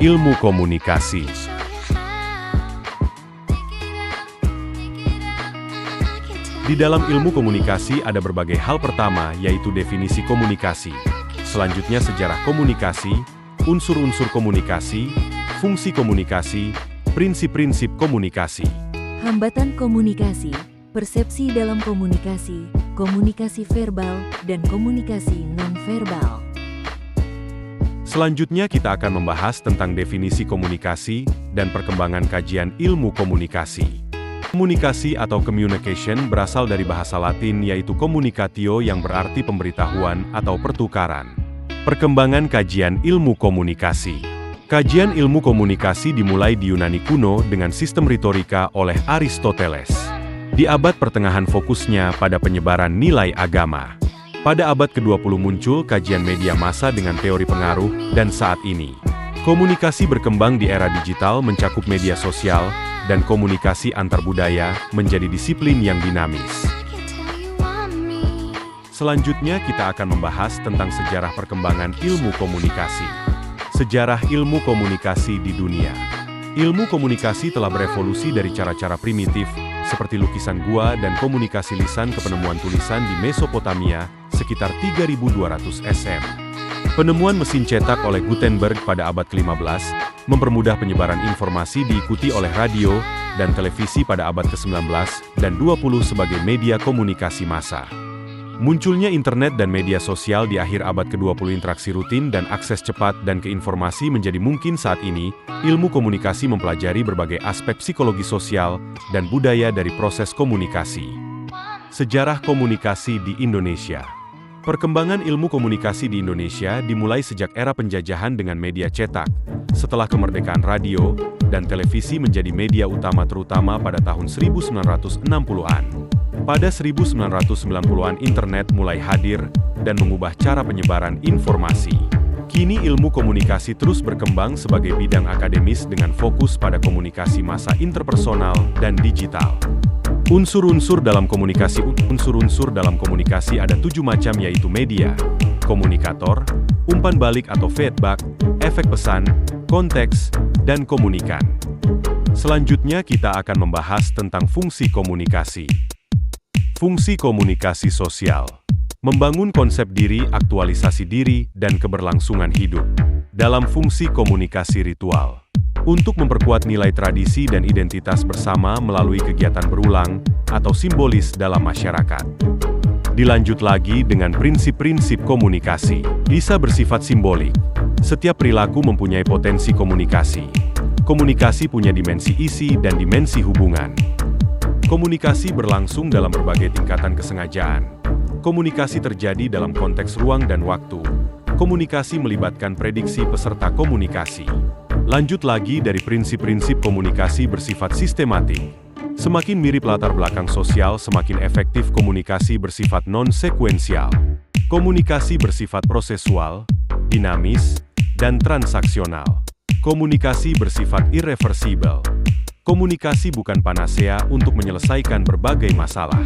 ilmu komunikasi. Di dalam ilmu komunikasi ada berbagai hal. Pertama, yaitu definisi komunikasi. Selanjutnya sejarah komunikasi, unsur-unsur komunikasi, fungsi komunikasi, prinsip-prinsip komunikasi. Hambatan komunikasi, persepsi dalam komunikasi, komunikasi verbal, dan komunikasi non-verbal. Selanjutnya kita akan membahas tentang definisi komunikasi dan perkembangan kajian ilmu komunikasi. Komunikasi atau communication berasal dari bahasa Latin yaitu communicatio yang berarti pemberitahuan atau pertukaran. Perkembangan kajian ilmu komunikasi. Kajian ilmu komunikasi dimulai di Yunani kuno dengan sistem retorika oleh Aristoteles. Di abad pertengahan fokusnya pada penyebaran nilai agama. Pada abad ke-20 muncul kajian media massa dengan teori pengaruh, dan saat ini, komunikasi berkembang di era digital mencakup media sosial, dan komunikasi antar budaya menjadi disiplin yang dinamis. Selanjutnya kita akan membahas tentang sejarah perkembangan ilmu komunikasi. Sejarah ilmu komunikasi di dunia. Ilmu komunikasi telah berevolusi dari cara-cara primitif, seperti lukisan gua dan komunikasi lisan ke penemuan tulisan di Mesopotamia, sekitar 3200 SM. Penemuan mesin cetak oleh Gutenberg pada abad ke-15, mempermudah penyebaran informasi diikuti oleh radio dan televisi pada abad ke-19 dan 20 sebagai media komunikasi massa. Munculnya internet dan media sosial di akhir abad ke-20, interaksi rutin dan akses cepat dan keinformasi menjadi mungkin saat ini. Ilmu komunikasi mempelajari berbagai aspek psikologi sosial dan budaya dari proses komunikasi. Sejarah komunikasi di Indonesia. Perkembangan ilmu komunikasi di Indonesia dimulai sejak era penjajahan dengan media cetak, setelah kemerdekaan radio dan televisi menjadi media utama terutama pada tahun 1960-an. Pada 1990-an internet mulai hadir dan mengubah cara penyebaran informasi. Kini ilmu komunikasi terus berkembang sebagai bidang akademis dengan fokus pada komunikasi massa interpersonal dan digital. Unsur-unsur dalam komunikasi. Unsur-unsur dalam komunikasi ada 7 macam yaitu media, komunikator, umpan balik atau feedback, efek pesan, konteks, dan komunikan. Selanjutnya kita akan membahas tentang fungsi komunikasi. Fungsi komunikasi sosial. Membangun konsep diri, aktualisasi diri, dan keberlangsungan hidup. Dalam fungsi komunikasi ritual. Untuk memperkuat nilai tradisi dan identitas bersama melalui kegiatan berulang atau simbolis dalam masyarakat. Dilanjut lagi dengan prinsip-prinsip komunikasi. Bisa bersifat simbolik. Setiap perilaku mempunyai potensi komunikasi. Komunikasi punya dimensi isi dan dimensi hubungan. Komunikasi berlangsung dalam berbagai tingkatan kesengajaan. Komunikasi terjadi dalam konteks ruang dan waktu. Komunikasi melibatkan prediksi peserta komunikasi. Lanjut lagi dari prinsip-prinsip komunikasi bersifat sistematik. Semakin mirip latar belakang sosial, semakin efektif. Komunikasi bersifat non-sekuensial. Komunikasi bersifat prosesual, dinamis, dan transaksional. Komunikasi bersifat irreversibel. Komunikasi bukan panasea untuk menyelesaikan berbagai masalah.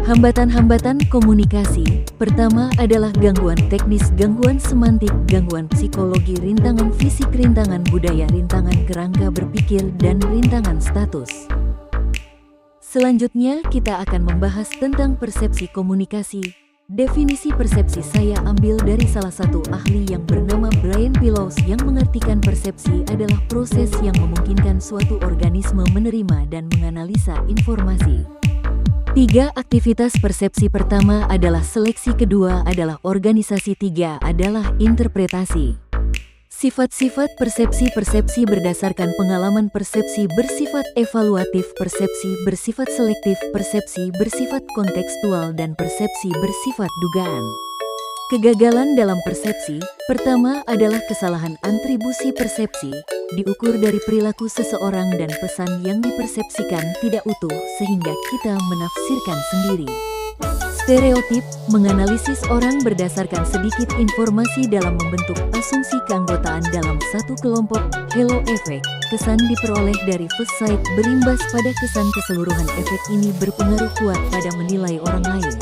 Hambatan-hambatan komunikasi. Pertama adalah gangguan teknis, gangguan semantik, gangguan psikologi, rintangan fisik, rintangan budaya, rintangan kerangka berpikir, dan rintangan status. Selanjutnya kita akan membahas tentang persepsi komunikasi. Definisi persepsi saya ambil dari salah satu ahli yang bernama Brian Pillows yang mengartikan persepsi adalah proses yang memungkinkan suatu organisme menerima dan menganalisa informasi. 3 aktivitas persepsi. Pertama adalah seleksi, kedua adalah organisasi, 3 adalah interpretasi. Sifat-sifat persepsi. Persepsi berdasarkan pengalaman, persepsi bersifat evaluatif, persepsi bersifat selektif, persepsi bersifat kontekstual, dan persepsi bersifat dugaan. Kegagalan dalam persepsi. Pertama adalah kesalahan atribusi persepsi, diukur dari perilaku seseorang dan pesan yang dipersepsikan tidak utuh sehingga kita menafsirkan sendiri. Stereotip, menganalisis orang berdasarkan sedikit informasi dalam membentuk asumsi keanggotaan dalam satu kelompok. Halo efek, kesan diperoleh dari first sight berimbas pada kesan keseluruhan. Efek ini berpengaruh kuat pada menilai orang lain.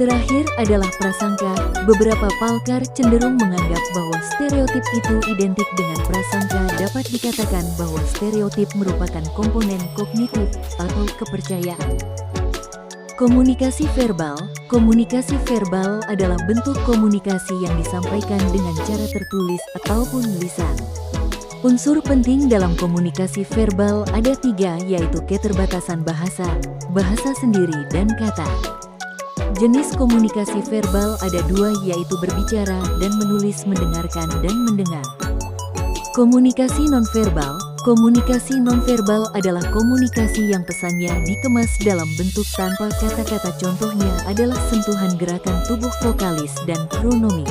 Terakhir adalah prasangka. Beberapa pakar cenderung menganggap bahwa stereotip itu identik dengan prasangka. Dapat dikatakan bahwa stereotip merupakan komponen kognitif atau kepercayaan. Komunikasi verbal. Komunikasi verbal adalah bentuk komunikasi yang disampaikan dengan cara tertulis ataupun lisan. Unsur penting dalam komunikasi verbal ada 3, yaitu keterbatasan bahasa, bahasa sendiri, dan kata. Jenis komunikasi verbal ada 2, yaitu berbicara dan menulis, mendengarkan dan mendengar. Komunikasi nonverbal. Komunikasi nonverbal adalah komunikasi yang pesannya dikemas dalam bentuk tanpa kata-kata. Contohnya adalah sentuhan, gerakan tubuh, vokalis, dan kronomi.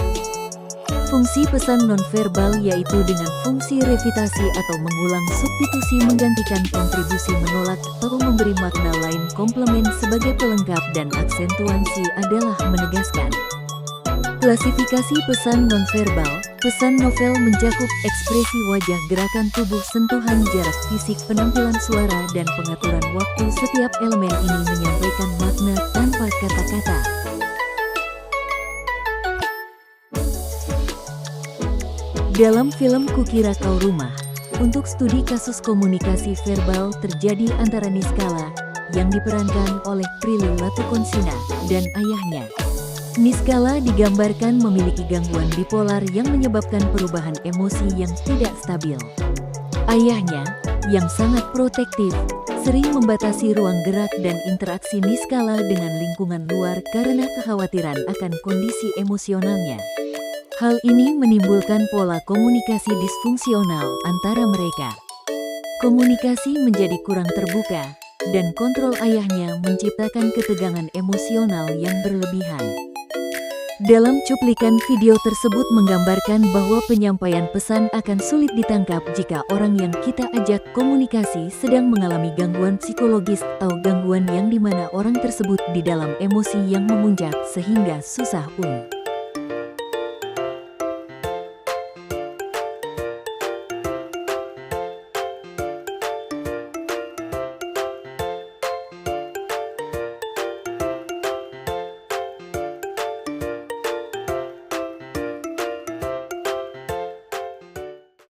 Fungsi pesan nonverbal yaitu dengan fungsi revitasi atau mengulang, substitusi, menggantikan, kontribusi, menolak, atau memberi makna lain, komplement sebagai pelengkap, dan aksentuasi adalah menegaskan. Klasifikasi pesan nonverbal. Pesan novel mencakup ekspresi wajah, gerakan tubuh, sentuhan, jarak fisik, penampilan suara, dan pengaturan waktu. Setiap elemen ini menyampaikan makna tanpa kata-kata. Dalam film Kukira Kau Rumah, untuk studi kasus komunikasi verbal terjadi antara Niskala, yang diperankan oleh Prilly Latukonsina, dan ayahnya. Niskala digambarkan memiliki gangguan bipolar yang menyebabkan perubahan emosi yang tidak stabil. Ayahnya, yang sangat protektif, sering membatasi ruang gerak dan interaksi Niskala dengan lingkungan luar karena kekhawatiran akan kondisi emosionalnya. Hal ini menimbulkan pola komunikasi disfungsional antara mereka. Komunikasi menjadi kurang terbuka, dan kontrol ayahnya menciptakan ketegangan emosional yang berlebihan. Dalam cuplikan video tersebut menggambarkan bahwa penyampaian pesan akan sulit ditangkap jika orang yang kita ajak komunikasi sedang mengalami gangguan psikologis atau gangguan yang dimana orang tersebut di dalam emosi yang memuncak sehingga susah